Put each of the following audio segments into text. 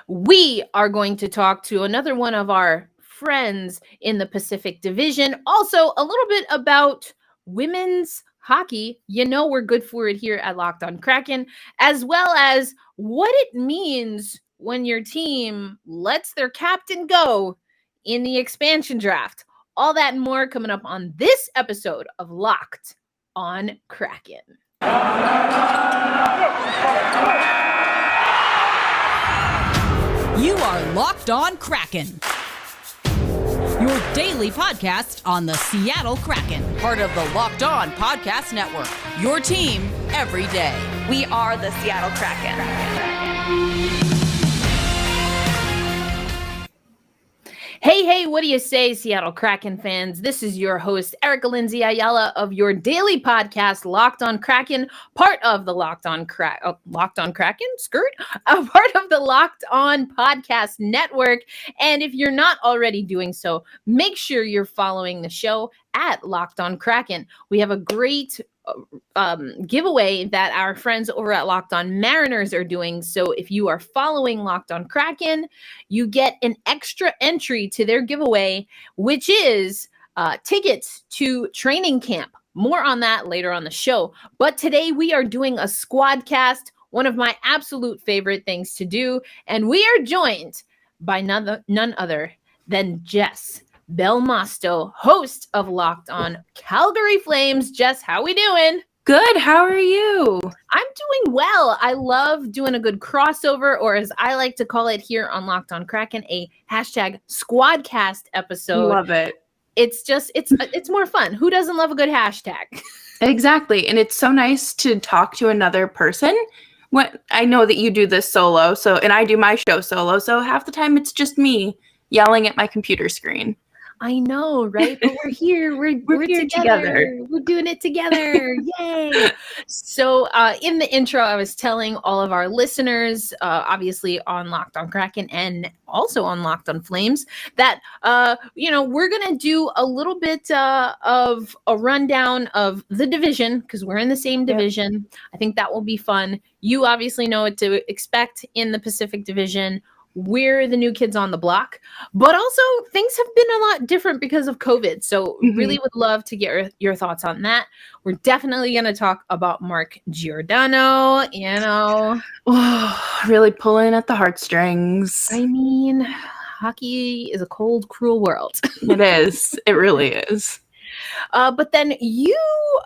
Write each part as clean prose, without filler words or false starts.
we are going to talk to another one of our friends in the Pacific Division. Also, a little bit about women's hockey. You know, we're good for it here at Locked On Kraken, as well as what it means when your team lets their captain go in the expansion draft. All that and more coming up on this episode of Locked On Kraken. You are Locked On Kraken, your daily podcast on the Seattle Kraken, part of the Locked On Podcast Network, your team every day. We are the Seattle Kraken. Hey, what do you say, Seattle Kraken fans? This is your host, Erica Lindsay Ayala of your daily podcast, Locked On Kraken, part of the Locked On Kraken, part of the Locked On Podcast Network. And if you're not already doing so, make sure you're following the show at Locked On Kraken. We have a great giveaway that our friends over at Locked On Mariners are doing. So if you are following Locked On Kraken, you get an extra entry to their giveaway, which is tickets to training camp. More on that later on the show. But today we are doing a squad cast, one of my absolute favorite things to do. And we are joined by none other than Jess Belmosto, host of Locked On Calgary Flames. Jess, how we doing? Good. How are you? I'm doing well. I love doing a good crossover, or as I like to call it here on Locked On Kraken, a hashtag squadcast episode. Love it. It's just, it's more fun. Who doesn't love a good hashtag? Exactly. And it's so nice to talk to another person. When I know that you do this solo, and I do my show solo, so half the time it's just me yelling at my computer screen. I know, right? But we're here. We're here together. We're doing it together. Yay. So in the intro, I was telling all of our listeners, obviously on Locked On Kraken and also on Locked On Flames, that, we're going to do a little bit of a rundown of the division because we're in the same division. Yep. I think that will be fun. You obviously know what to expect in the Pacific Division. We're the new kids on the block, but also things have been a lot different because of COVID. So really would love to get your thoughts on that. We're definitely going to talk about Mark Giordano, really pulling at the heartstrings. I mean, hockey is a cold, cruel world. It is. It really is. But then you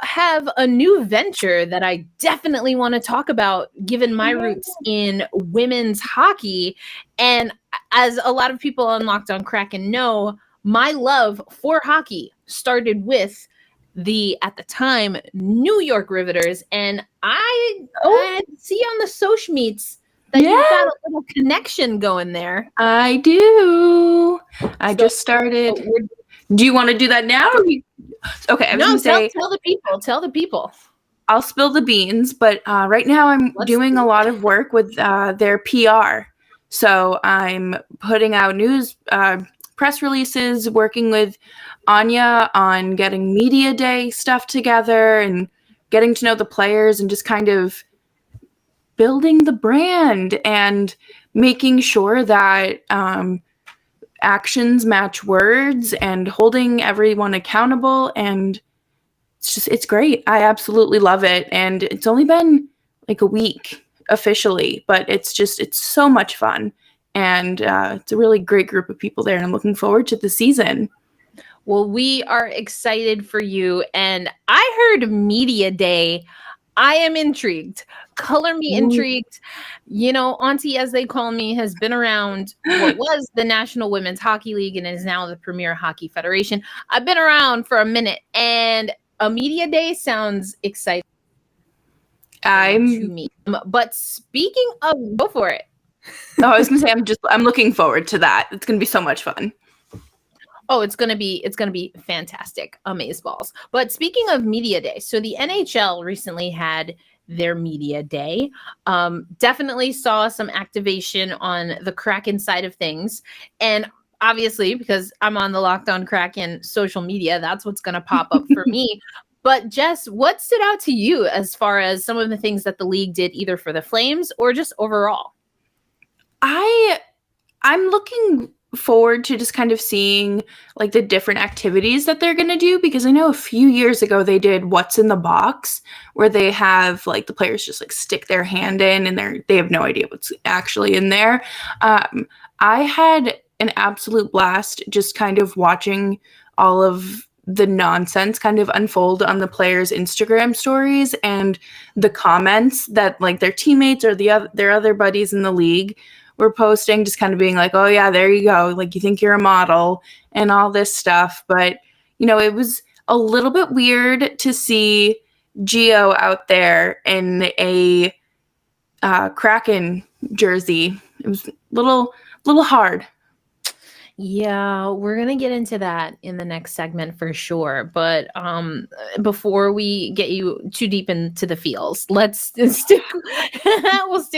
have a new venture that I definitely want to talk about, given my roots in women's hockey. And as a lot of people on Locked On Kraken know, my love for hockey started with at the time, New York Riveters. And I see on the social meets that you've got a little connection going there. I do. I just started. Do you want to do that now? Okay, I was going to say. Tell the people. I'll spill the beans, but right now I'm doing a lot of work with their PR. So I'm putting out news, press releases, working with Anya on getting media day stuff together and getting to know the players and just kind of building the brand and making sure that actions match words and holding everyone accountable. And it's great. I absolutely love it. And it's only been like a week officially, but it's so much fun. And it's a really great group of people there. And I'm looking forward to the season. Well, we are excited for you. And I heard Media Day. I am intrigued. Color me intrigued. Auntie, as they call me, has been around what was the National Women's Hockey League and is now the Premier Hockey Federation. I've been around for a minute, and a Media Day sounds exciting to me. But speaking of, go for it. I was going to say, I'm looking forward to that. It's going to be so much fun. Oh, it's gonna be fantastic. Amazeballs. But speaking of Media Day, so the NHL recently had their Media Day. Definitely saw some activation on the Kraken side of things. And obviously, because I'm on the Locked On Kraken social media, that's what's gonna pop up for me. But Jess, what stood out to you as far as some of the things that the league did either for the Flames or just overall? I I'm looking forward to just kind of seeing like the different activities that they're going to do, because I know a few years ago they did What's in the Box, where they have like the players just like stick their hand in and they have no idea what's actually in there. I had an absolute blast just kind of watching all of the nonsense kind of unfold on the players' Instagram stories and the comments that like their teammates or their other buddies in the league were posting, just kind of being like, oh yeah, there you go, like you think you're a model and all this stuff. But it was a little bit weird to see Gio out there in a Kraken jersey. It was a little hard. Yeah, we're going to get into that in the next segment for sure. But before we get you too deep into the feels, we'll stick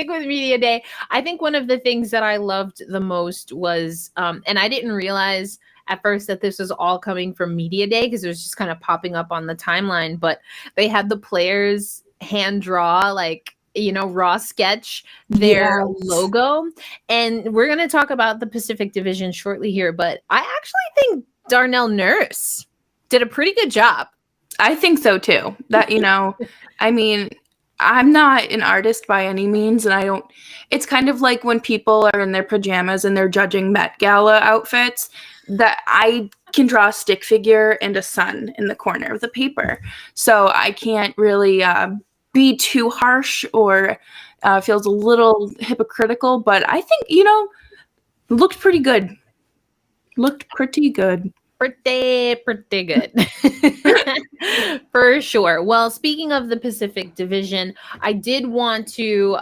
with Media Day. I think one of the things that I loved the most was, and I didn't realize at first that this was all coming from Media Day because it was just kind of popping up on the timeline, but they had the players hand draw raw sketch their logo. And we're going to talk about the Pacific Division shortly here, but I actually think Darnell Nurse did a pretty good job. I think so too. That, I mean, I'm not an artist by any means, and it's kind of like when people are in their pajamas and they're judging Met Gala outfits, that I can draw a stick figure and a sun in the corner of the paper. So I can't really be too harsh or feels a little hypocritical, but I think, looked pretty good. Pretty good. For sure. Well, speaking of the Pacific Division, I did want to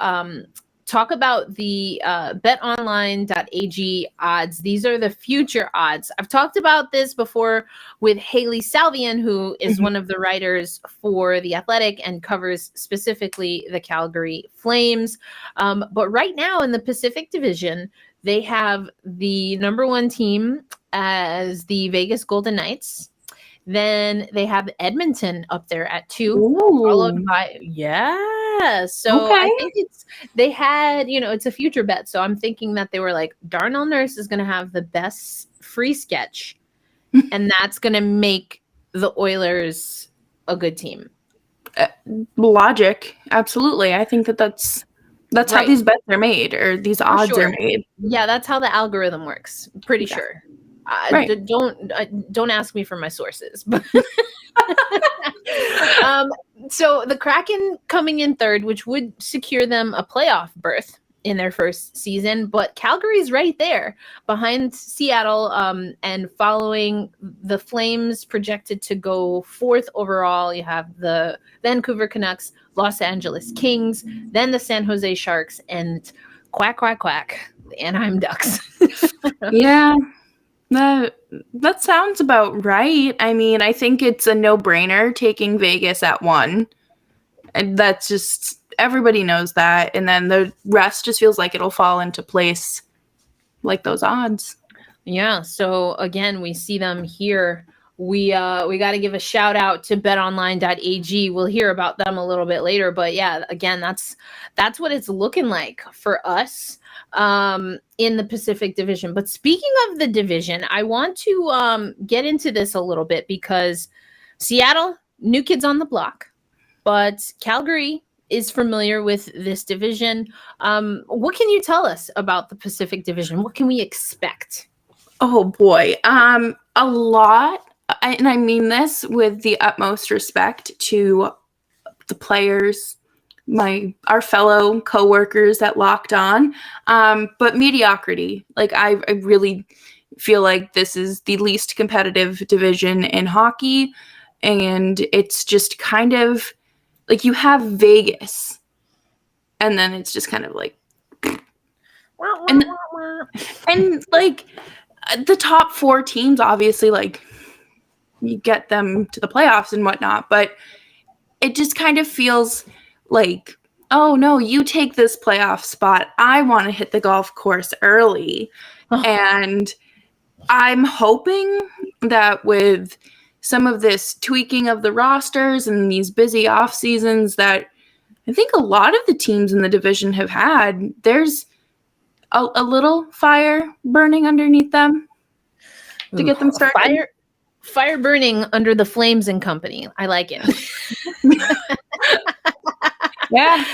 talk about the BetOnline.ag odds. These are the future odds. I've talked about this before with Haley Salvian, who is one of the writers for The Athletic and covers specifically the Calgary Flames. But right now in the Pacific Division, they have the number one team as the Vegas Golden Knights. Then they have Edmonton up there at 2, followed by So okay. I think they had, it's a future bet. So I'm thinking that they were like, Darnell Nurse is going to have the best free sketch, and that's going to make the Oilers a good team. Logic, absolutely. I think that's right. How these bets are made, or these odds are made. Yeah, that's how the algorithm works. Pretty sure. Right. Don't ask me for my sources. So the Kraken coming in third, which would secure them a playoff berth in their first season, but Calgary's right there behind Seattle, and following the Flames, projected to go fourth overall. You have the Vancouver Canucks, Los Angeles Kings, then the San Jose Sharks, and quack, the Anaheim Ducks. Yeah. That sounds about right. I mean, I think it's a no-brainer taking Vegas at 1. And that's just, everybody knows that. And then the rest just feels like it'll fall into place like those odds. Yeah. So again, we see them here. We got to give a shout out to betonline.ag. We'll hear about them a little bit later, but yeah, again, that's what it's looking like for us in the Pacific Division. But speaking of the division, I want to get into this a little bit, because Seattle, new kids on the block, but Calgary is familiar with this division. What can you tell us about the Pacific Division? What can we expect? Oh boy, a lot. And I mean this with the utmost respect to the players, our fellow coworkers at Locked On, but mediocrity. Like I really feel like this is the least competitive division in hockey, and it's just kind of like you have Vegas, and then it's just kind of like, and like the top 4 teams, obviously, like you get them to the playoffs and whatnot, but it just kind of feels like, oh no, you take this playoff spot. I want to hit the golf course early. And I'm hoping that with some of this tweaking of the rosters and these busy off seasons that I think a lot of the teams in the division have had, there's a little fire burning underneath them to get them started. Fire burning under the flames and company. I like it. Yeah.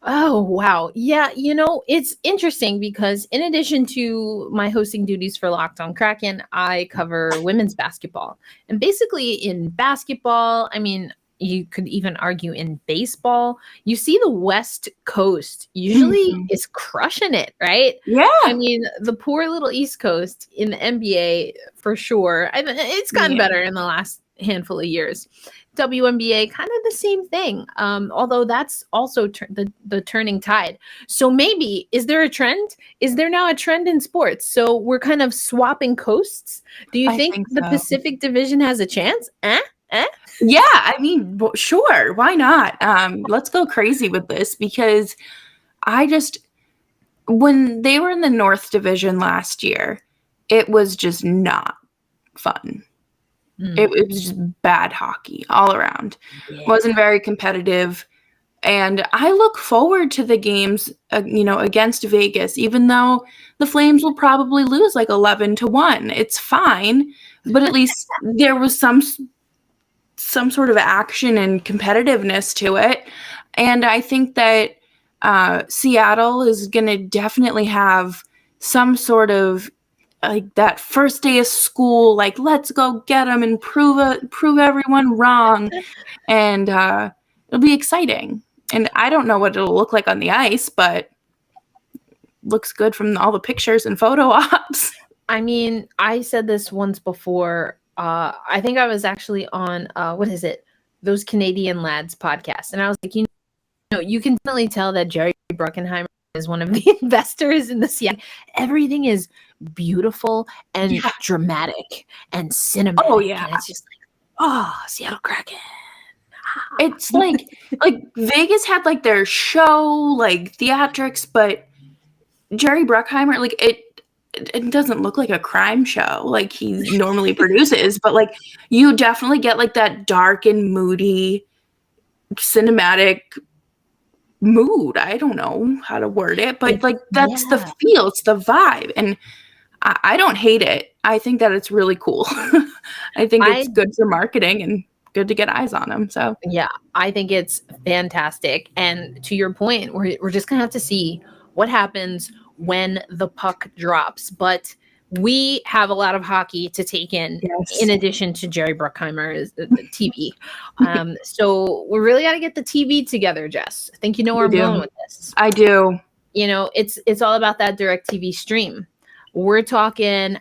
Oh, wow. Yeah, it's interesting because in addition to my hosting duties for Locked On Kraken, I cover women's basketball. And basically in basketball, I mean, you could even argue in baseball, you see the West Coast usually is crushing it, right? Yeah. I mean, the poor little East Coast in the NBA for sure. It's gotten better in the last handful of years. WNBA, kind of the same thing. Although that's also the turning tide. So maybe, is there a trend? Is there now a trend in sports? So we're kind of swapping coasts. Do you think the Pacific Division has a chance? Yeah, I mean, sure. Why not? Let's go crazy with this because when they were in the North Division last year, it was just not fun. It was just bad hockey all around. Wasn't very competitive. And I look forward to the games, against Vegas, even though the Flames will probably lose like 11-1. It's fine. But at least there was some sort of action and competitiveness to it. And I think that Seattle is going to definitely have some sort of like that first day of school, like let's go get them and prove everyone wrong, and it'll be exciting. And I don't know what it'll look like on the ice, but looks good from all the pictures and photo ops. I mean, I said this once before. I think I was actually on those Canadian Lads podcast, and I was like, you can definitely tell that Jerry Bruckheimer is one of the investors in the Seattle. Everything is beautiful and dramatic and cinematic. Oh yeah, and it's just like, Seattle Kraken. It's like Vegas had like their show, like theatrics, but Jerry Bruckheimer, like it doesn't look like a crime show like he normally produces, but like you definitely get like that dark and moody cinematic mood. I don't know how to word it, but like that's the feel, it's the vibe, and I don't hate it. I think that it's really cool. I think it's good for marketing and good to get eyes on them. So yeah, I think it's fantastic. And to your point, we're just gonna have to see what happens when the puck drops. But we have a lot of hockey to take in addition to Jerry Bruckheimer's TV. So we really got to get the TV together, Jess. I think you know where I'm going with this. I do. It's all about that DirecTV stream. We're talking,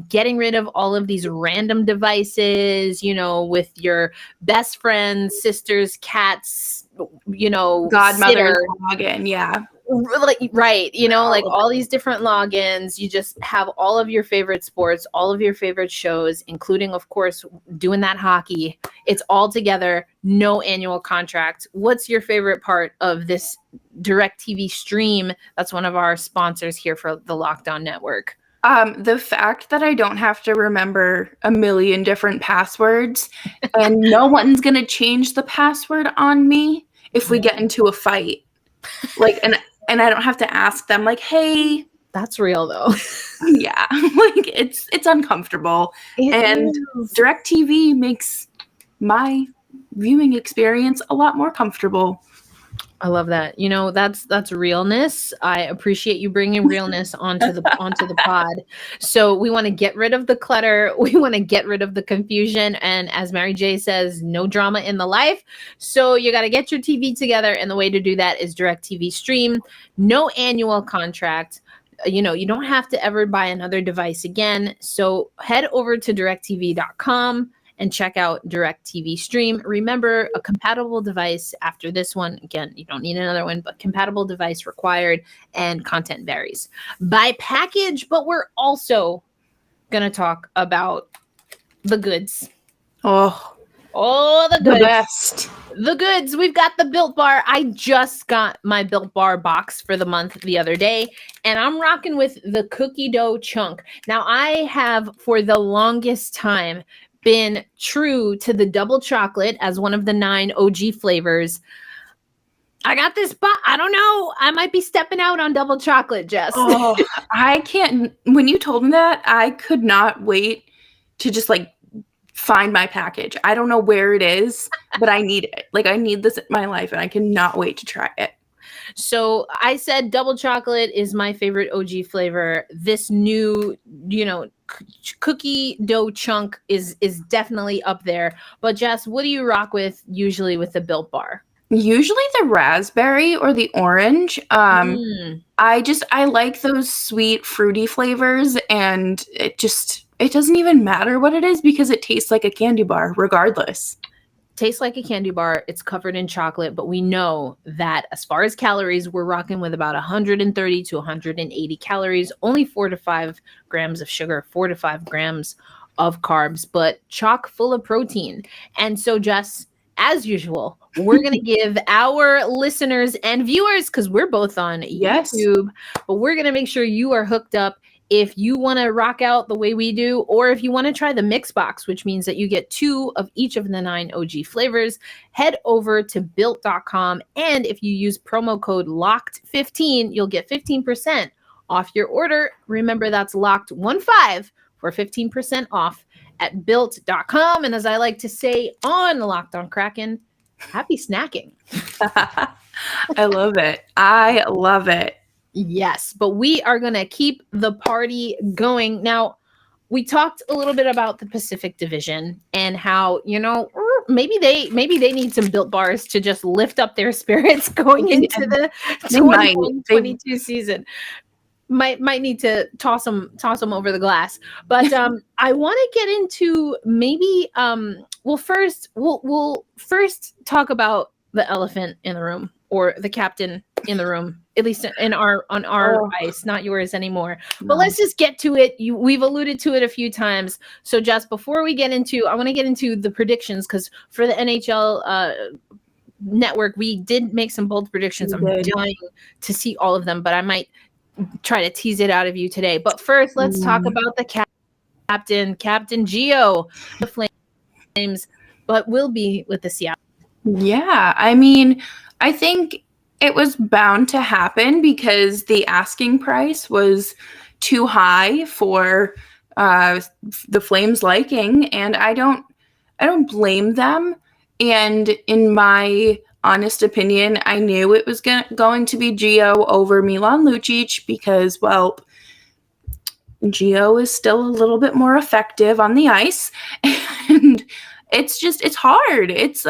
getting rid of all of these random devices, with your best friends, sisters, cats, godmother login. Yeah. Right. Like all these different logins. You just have all of your favorite sports, all of your favorite shows, including, of course, doing that hockey. It's all together. No annual contract. What's your favorite part of this DirecTV stream? That's one of our sponsors here for the Locked On Network. The fact that I don't have to remember a million different passwords and no one's going to change the password on me if we get into a fight. Like, and I don't have to ask them like, hey, that's real though. Yeah. Like it's uncomfortable. And DirecTV makes my viewing experience a lot more comfortable. I love that. That's realness. I appreciate you bringing realness onto the pod. So we want to get rid of the clutter. We want to get rid of the confusion. And as Mary J says, no drama in the life. So you got to get your TV together. And the way to do that is DirecTV Stream. No annual contract. You don't have to ever buy another device again. So head over to directv.com and check out DirecTV Stream. Remember, a compatible device after this one. Again, you don't need another one, but compatible device required, and content varies by package. But we're also going to talk about the goods. Oh, the goods. The best. The goods. We've got the Built Bar. I just got my Built Bar box for the month the other day, and I'm rocking with the cookie dough chunk. Now, I have, for the longest time, been true to the double chocolate as one of the 9 OG flavors. I got this, but I don't know. I might be stepping out on double chocolate, Jess. Oh, I can't. When you told me that, I could not wait to just like find my package. I don't know where it is, but I need it. Like, I need this in my life, and I cannot wait to try it. So I said double chocolate is my favorite OG flavor. This new, cookie dough chunk is definitely up there. But Jess, what do you rock with usually with the Built Bar? Usually the raspberry or the orange. I like those sweet fruity flavors, and it doesn't even matter what it is because it tastes like a candy bar regardless. Tastes like a candy bar. It's covered in chocolate, but we know that as far as calories, we're rocking with about 130 to 180 calories, only 4 to 5 grams of sugar, 4 to 5 grams of carbs, but chock full of protein. And so, Jess, as usual, we're going to give our listeners and viewers, because we're both on YouTube, but we're going to make sure you are hooked up if you want to rock out the way we do, or if you want to try the mix box, which means that you get 2 of each of the 9 OG flavors. Head over to built.com, and if you use promo code LOCKED15, you'll get 15% off your order. Remember, that's LOCKED15 for 15% off at built.com. And as I like to say on Locked On Kraken, happy snacking. I love it. I love it. Yes, but we are going to keep the party going. Now, we talked a little bit about the Pacific Division and how, maybe they need some Built Bars to just lift up their spirits going into the 21-22 season. Might need to toss them over the glass. But I want to get into maybe we'll first talk about the elephant in the room, or the captain in the room, at least on our ice, not yours anymore. No. But let's just get to it. We've alluded to it a few times. So Jess, before we get into, I want to get into the predictions, because for the NHL network, we did make some bold predictions. I'm dying to see all of them, but I might try to tease it out of you today. But first, let's talk about the Captain Gio, the Flames, but will be with the Seattle. Yeah, I mean, I think it was bound to happen because the asking price was too high for the Flames' liking, and I don't blame them. And in my honest opinion, I knew it was going to be Gio over Milan Lucic because, well, Gio is still a little bit more effective on the ice, and it's hard. It's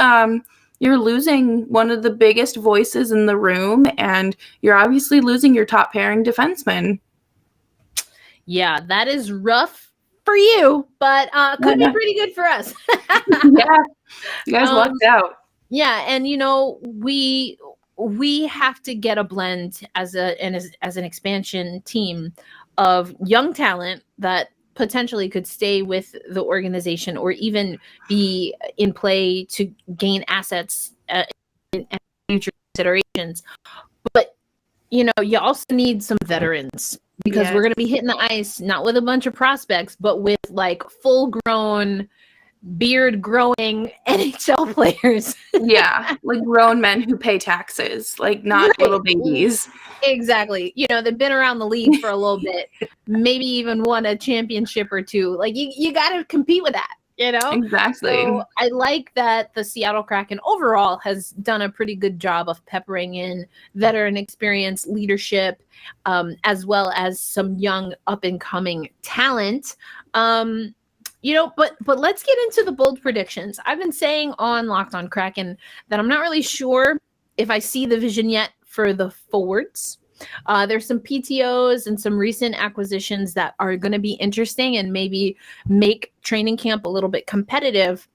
you're losing one of the biggest voices in the room, and you're obviously losing your top pairing defenseman. Yeah, that is rough for you, but could be pretty good for us. Yeah, you guys lucked out. Yeah, and we have to get a blend as an expansion team of young talent that potentially could stay with the organization or even be in play to gain assets in future considerations. But you also need some veterans, because we're going to be hitting the ice not with a bunch of prospects, but with like full-grown, beard-growing NHL players. Yeah, like grown men who pay taxes, like not little babies. Exactly. They've been around the league for a little bit, maybe even won a championship or two. Like you got to compete with that, Exactly. So I like that the Seattle Kraken overall has done a pretty good job of peppering in veteran experience, leadership, as well as some young up-and-coming talent. But let's get into the bold predictions. I've been saying on Locked On Kraken that I'm not really sure if I see the vision yet for the forwards. There's some PTOs and some recent acquisitions that are going to be interesting and maybe make training camp a little bit competitive.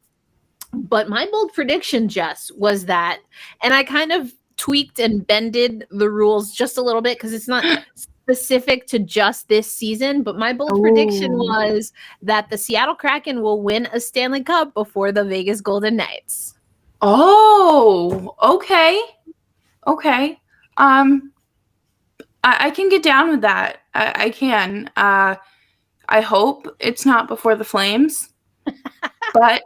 But my bold prediction, Jess, was that, and I kind of tweaked and bended the rules just a little bit because it's not specific to just this season, but my bold prediction was that the Seattle Kraken will win a Stanley Cup before the Vegas Golden Knights. Oh, okay. I can get down with that. I can. I hope it's not before the Flames, but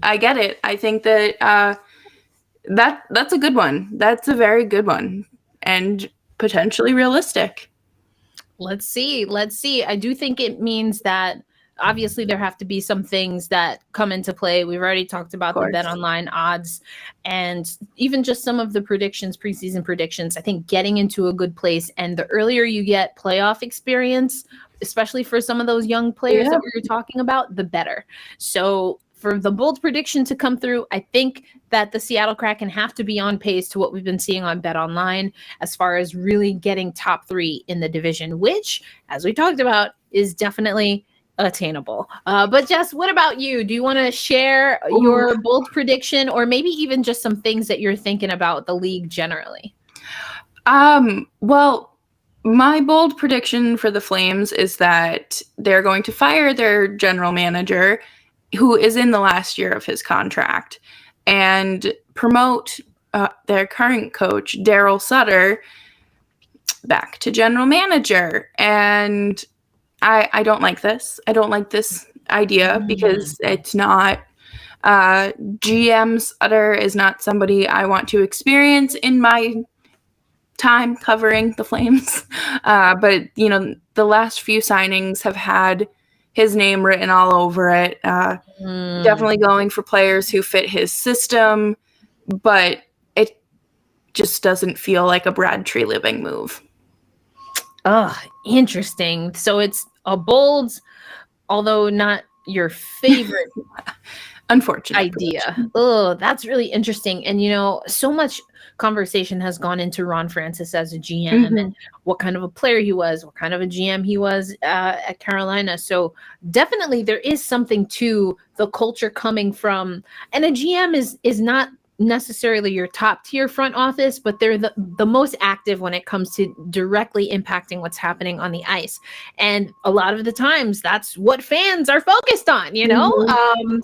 I get it. I think that That's a good one. That's a very good one, and potentially realistic. Let's see. Let's see. I do think it means that obviously there have to be some things that come into play. We've already talked about the BetOnline odds and even just some of the predictions, preseason predictions. I think getting into a good place, and the earlier you get playoff experience, especially for some of those young players that we were talking about, the better. So for the bold prediction to come through, I think that the Seattle Kraken have to be on pace to what we've been seeing on BetOnline as far as really getting top 3 in the division, which, as we talked about, is definitely attainable. But Jess, what about you? Do you want to share your bold prediction, or maybe even just some things that you're thinking about the league generally? Well, my bold prediction for the Flames is that they're going to fire their general manager, who is in the last year of his contract, and promote their current coach, Daryl Sutter, back to general manager. And I don't like this. I don't like this idea because it's not GM Sutter is not somebody I want to experience in my time covering the Flames. But, you know, the last few signings have had his name written all over it. Definitely going for players who fit his system, but it just doesn't feel like a Brad Treliving move. Oh, interesting. So it's a bold, although not your favorite unfortunate idea. Oh, that's really interesting. And, you know, so much conversation has gone into Ron Francis as a GM and what kind of a player he was, what kind of a GM he was at Carolina. So definitely there is something to the culture coming from, and a GM is not necessarily your top tier front office, but they're the most active when it comes to directly impacting what's happening on the ice. And a lot of the times that's what fans are focused on, you know?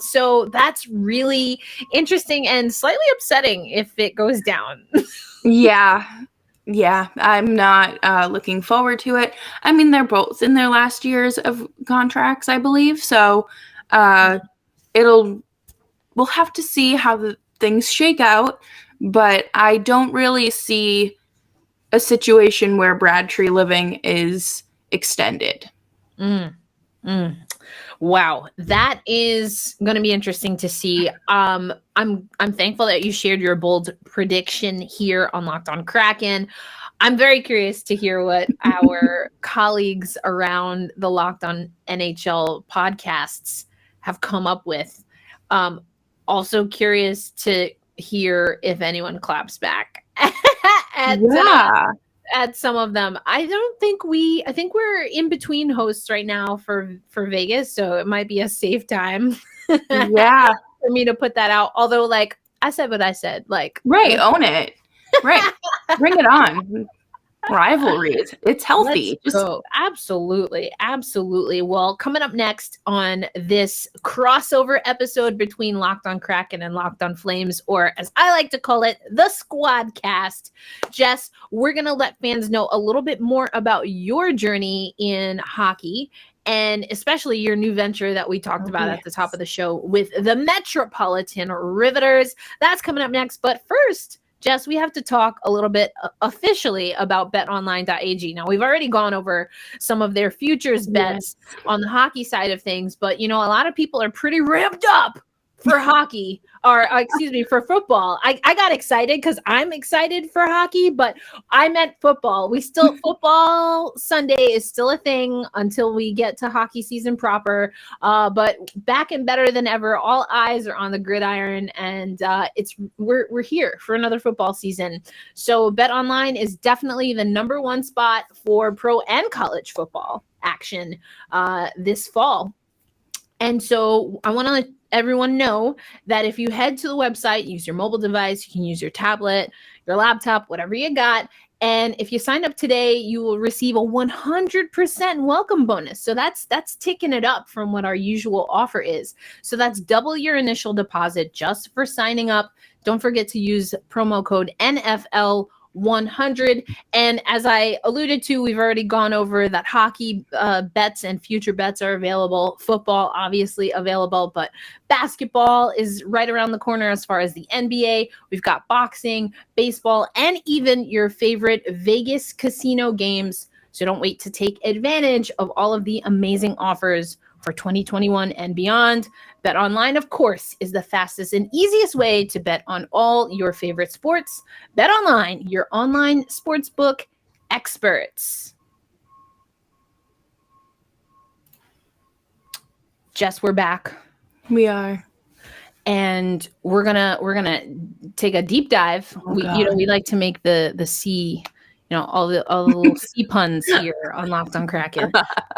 So that's really interesting and slightly upsetting if it goes down. Yeah, I'm not looking forward to it. I mean, they're both in their last years of contracts, I believe. So we'll have to see how the things shake out, but I don't really see a situation where Brad Treliving is extended. Wow, that is going to be interesting to see. I'm thankful that you shared your bold prediction here on Locked On Kraken. I'm very curious to hear what our colleagues around the Locked On NHL podcasts have come up with. Also curious to hear if anyone claps back at some of them. I think we're in between hosts right now for Vegas, so it might be a safe time. For me to put that out. Although, like, I said what I said. Like, right, own it. Right, bring it on. Rivalries, it's healthy. Let's go. Absolutely. Well, coming up next on this crossover episode between Locked On Kraken and Locked On Flames, or as I like to call it, the Squadcast, Jess, we're going to let fans know a little bit more about your journey in hockey, and especially your new venture that we talked about at the top of the show with the Metropolitan Riveters. That's coming up next. But first, Jess, we have to talk a little bit officially about BetOnline.ag. Now, we've already gone over some of their futures bets on the hockey side of things, but, you know, a lot of people are pretty ramped up for hockey, or for football. I got excited because I'm excited for hockey, but I meant football. Football Sunday is still a thing until we get to hockey season proper. But back and better than ever. All eyes are on the gridiron, and we're here for another football season. So BetOnline is definitely the number one spot for pro and college football action this fall. And so I want to let everyone know that if you head to the website, use your mobile device, you can use your tablet, your laptop, whatever you got. And if you sign up today, you will receive a 100% welcome bonus. So that's ticking it up from what our usual offer is. So that's double your initial deposit just for signing up. Don't forget to use promo code NFL 100. And as I alluded to, we've already gone over that hockey bets and future bets are available. Football, obviously available, but basketball is right around the corner as far as the NBA. We've got boxing, baseball, and even your favorite Vegas casino games. So don't wait to take advantage of all of the amazing offers for 2021 and beyond. BetOnline, of course, is the fastest and easiest way to bet on all your favorite sports. BetOnline, your online sportsbook experts. Jess, we're back. We are. And we're gonna take a deep dive. We like to make the sea, all the little sea puns here on Locked on Kraken.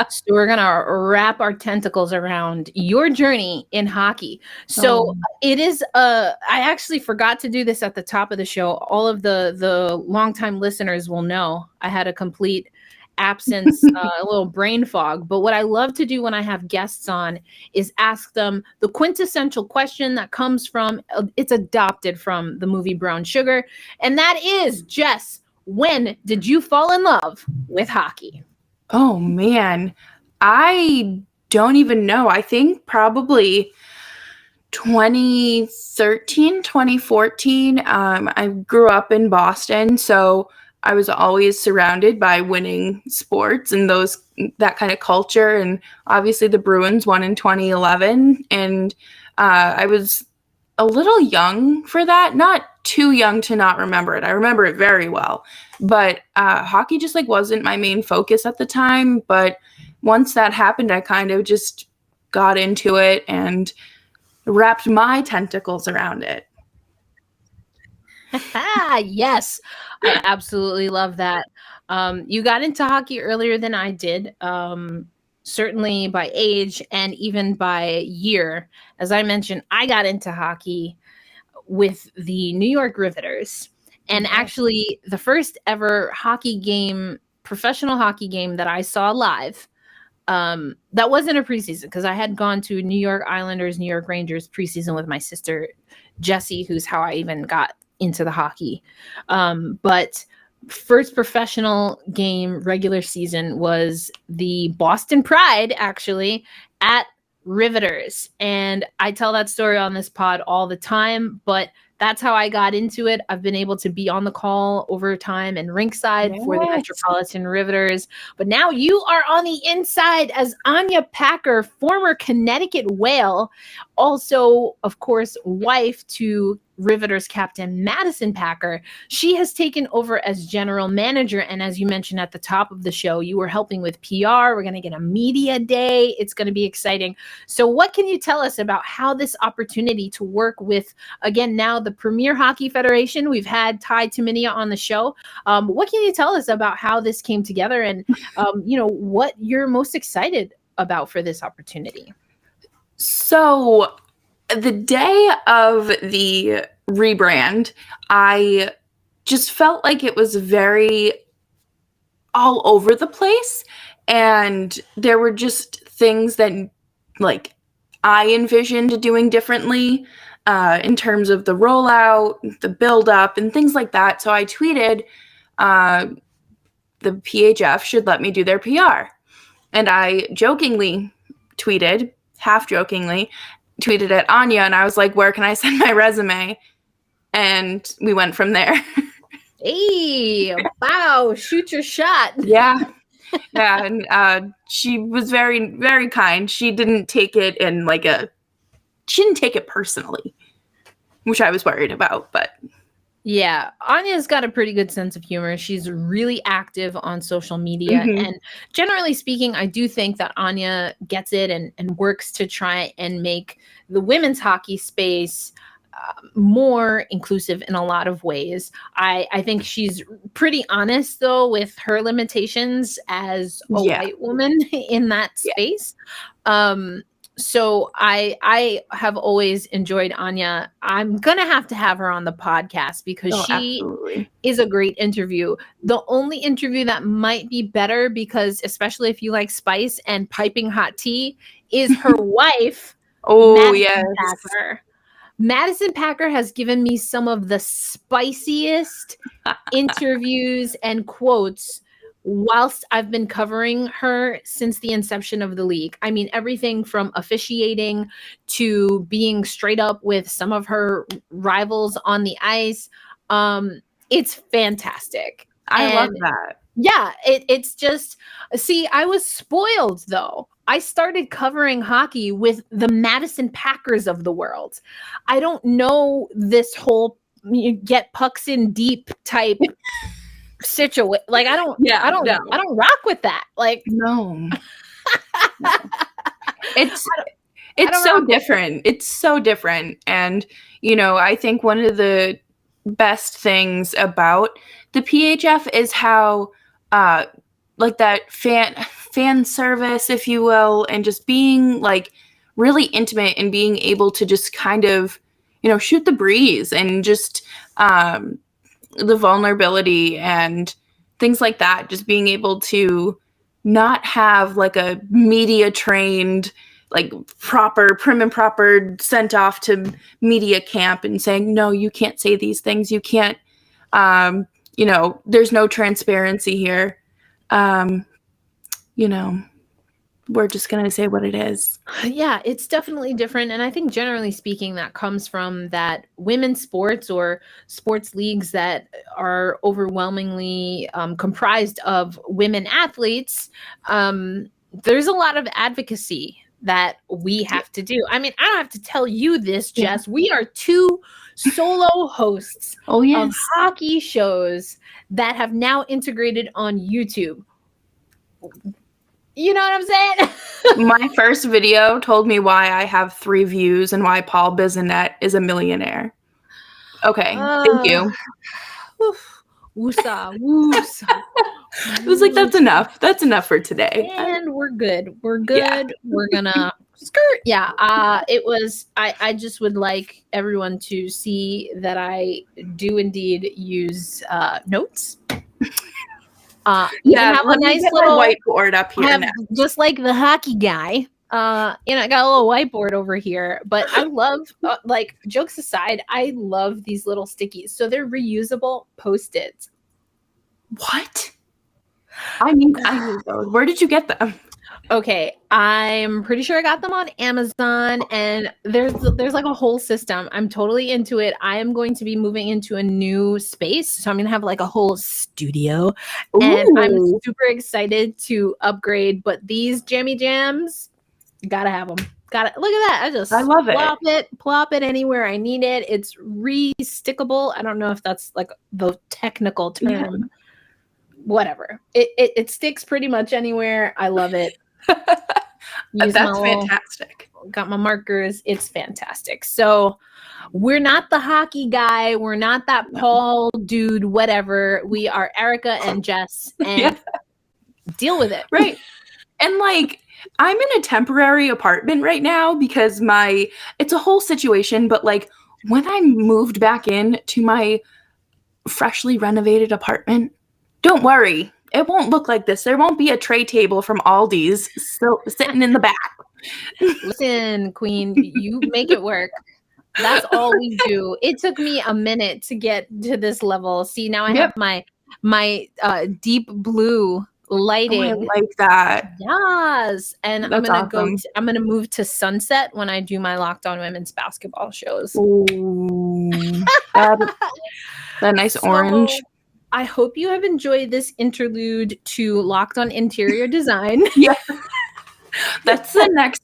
So we're gonna wrap our tentacles around your journey in hockey. So it is. I actually forgot to do this at the top of the show. All of the longtime listeners will know I had a complete absence, a little brain fog. But what I love to do when I have guests on is ask them the quintessential question that comes from. It's adopted from the movie Brown Sugar, and that is, Jess, when did you fall in love with hockey? Oh, man. I don't even know. I think probably 2013, 2014. I grew up in Boston, so I was always surrounded by winning sports and that kind of culture. And obviously the Bruins won in 2011. And I was a little young for that, not too young to not remember it. I remember it very well, but hockey just wasn't my main focus at the time. But once that happened, I kind of just got into it and wrapped my tentacles around it. Yes, I absolutely love that. You got into hockey earlier than I did. Certainly by age and even by year. As I mentioned, I got into hockey with the New York Riveters. And actually, the first ever professional hockey game that I saw live, that wasn't a preseason, because I had gone to New York Islanders, New York Rangers preseason with my sister, Jessie, who's how I even got into the hockey. But first professional game regular season was the Boston Pride, actually, at Riveters. And I tell that story on this pod all the time, but that's how I got into it. I've been able to be on the call over time and rinkside for the Metropolitan Riveters. But now you are on the inside as Anya Packer, former Connecticut Whale, also, of course, wife to Riveters captain Madison Packer. She has taken over as general manager. And as you mentioned at the top of the show, you were helping with PR. We're going to get a media day. It's going to be exciting. So what can you tell us about how this opportunity to work with, again, now the Premier Hockey Federation? We've had Ty Timinia on the show. What can you tell us about how this came together and, what you're most excited about for this opportunity? So the day of the rebrand, I just felt like it was very all over the place. And there were just things that I envisioned doing differently in terms of the rollout, the build-up, and things like that. So I tweeted the PHF should let me do their PR. And I half-jokingly, tweeted at Anya, and I was like, where can I send my resume? And we went from there. Hey, wow, shoot your shot. Yeah. And she was very, very kind. She didn't take it she didn't take it personally, which I was worried about, but. Yeah, Anya's got a pretty good sense of humor. She's really active on social media. Mm-hmm. And generally speaking, I do think that Anya gets it and works to try and make the women's hockey space more inclusive in a lot of ways. I think she's pretty honest, though, with her limitations as a white woman in that space. So I have always enjoyed Anya. I'm going to have her on the podcast because she is a great interview. The only interview that might be better, because especially if you like spice and piping hot tea, is her wife. Oh, yes. Packer. Madison Packer has given me some of the spiciest interviews and quotes whilst I've been covering her since the inception of the league. I mean, everything from officiating to being straight up with some of her rivals on the ice. It's fantastic. I love that. Yeah, it's just, see, I was spoiled though. I started covering hockey with the Madison Packers of the world. I don't know this whole you get pucks in deep type situation. Like I don't rock with that. Like no. It's so different. It's so different. And I think one of the best things about the PHF is how like that fan service, if you will, and just being like really intimate and being able to just kind of shoot the breeze and just the vulnerability and things like that, just being able to not have like a media trained like proper prim and proper sent off to media camp and saying, no, you can't say these things, you can't there's no transparency here. We're just going to say what it is. Yeah, it's definitely different. And I think generally speaking, that comes from that women's sports or sports leagues that are overwhelmingly comprised of women athletes. There's a lot of advocacy that we have to do. I mean, I don't have to tell you this, Jess. Yeah. We are two solo hosts of hockey shows that have now integrated on YouTube. You know what I'm saying? My first video told me why I have 3 views and why Paul Bissonnette is a millionaire. Okay, thank you. Woosah, woosah. I was like, that's enough. That's enough for today. And we're good. We're good. Yeah. We're gonna skirt. Yeah. I just would like everyone to see that I do indeed use notes. Have a nice little whiteboard up here now. Just like the hockey guy. I got a little whiteboard over here, but I love, like, jokes aside, I love these little stickies. So they're reusable Post-its. What? I need those. Where did you get them? Okay, I'm pretty sure I got them on Amazon, and there's like a whole system. I'm totally into it. I am going to be moving into a new space, so I'm gonna have like a whole studio. Ooh. And I'm super excited to upgrade. But these jammy jams, gotta have them. Look at that. I love it. Plop it anywhere I need it. It's re-stickable. I don't know if that's like the technical term. Yeah. Whatever. It sticks pretty much anywhere. I love it. That's fantastic. Got my markers. It's fantastic. So we're not the hockey guy. We're not that Paul dude, whatever. We are Erica and Jess, and deal with it. Right. And like, I'm in a temporary apartment right now because it's a whole situation, but like when I moved back in to my freshly renovated apartment, don't worry. It won't look like this. There won't be a tray table from Aldi's sitting in the back. Listen, Queen, you make it work. That's all we do. It took me a minute to get to this level. See, now I have my deep blue lighting. Oh, I like that. Yes. And I'm going to move to sunset when I do my Locked On Women's basketball shows. Ooh, that nice orange. I hope you have enjoyed this interlude to Locked On Interior Design. Yeah. That's the next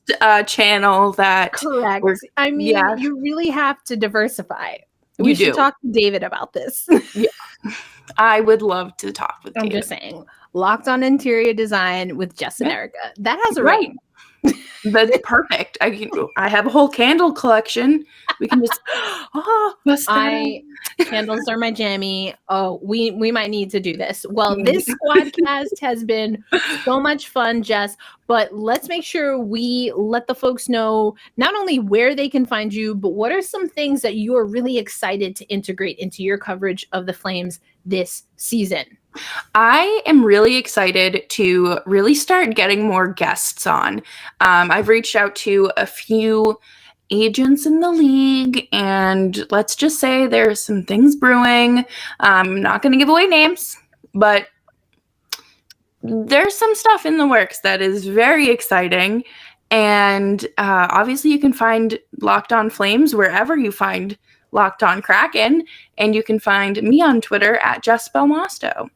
channel that. Correct. I mean, you really have to diversify. We should talk to David about this. Yeah. I would love to talk with David. I'm just saying. Locked On Interior Design with Jess and Erica. That has a ring. That's perfect. I have a whole candle collection. We can just candles are my jammy. Oh, we might need to do this. Well, this squadcast has been so much fun, Jess, but let's make sure we let the folks know not only where they can find you, but what are some things that you are really excited to integrate into your coverage of the Flames this season? I am really excited to really start getting more guests on. I've reached out to a few agents in the league, and let's just say there's some things brewing. I'm not going to give away names, but there's some stuff in the works that is very exciting. And obviously you can find Locked On Flames wherever you find Locked On Kraken, and you can find me on Twitter at Jess Belmosto.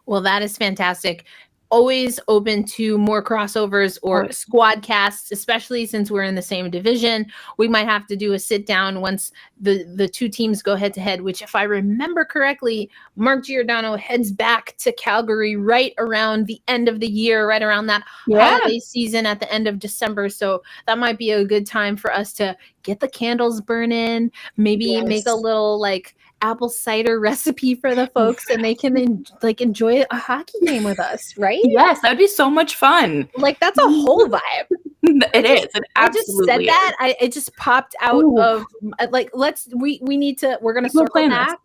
Well, that is fantastic. Always open to more crossovers or squad casts, especially since we're in the same division. We might have to do a sit down once the two teams go head to head, which, if I remember correctly, Mark Giordano heads back to Calgary right around the end of the year, right around that holiday season at the end of December. So that might be a good time for us to get the candles burning, maybe make a little apple cider recipe for the folks, and they can enjoy a hockey game with us, right? Yes, that would be so much fun. That's a whole vibe. It is. It I just said that. It just popped out of we need to. We're gonna circle back.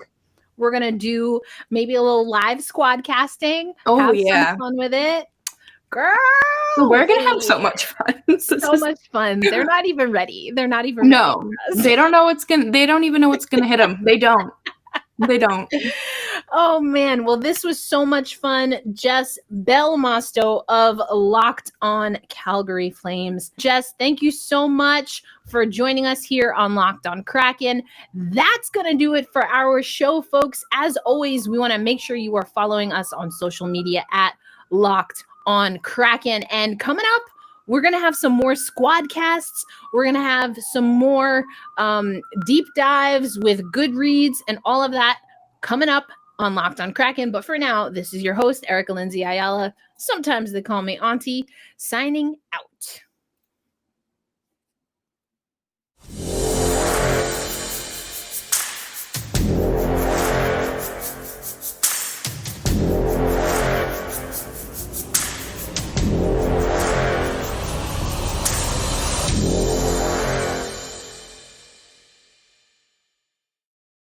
We're gonna do maybe a little live squad casting. Have some fun with it. Girl, we're gonna have so much fun. So much fun. They're not even ready. They don't even know what's gonna hit them. They don't. Oh man. Well, this was so much fun. Jess Belmosto of Locked On Calgary Flames. Jess, thank you so much for joining us here on Locked On Kraken. That's going to do it for our show, folks. As always, we want to make sure you are following us on social media at Locked On Kraken. And coming up, we're going to have some more squad casts. We're going to have some more deep dives with good reads and all of that coming up on Locked On Kraken. But for now, this is your host, Erica Lindsay Ayala. Sometimes they call me Auntie, signing out.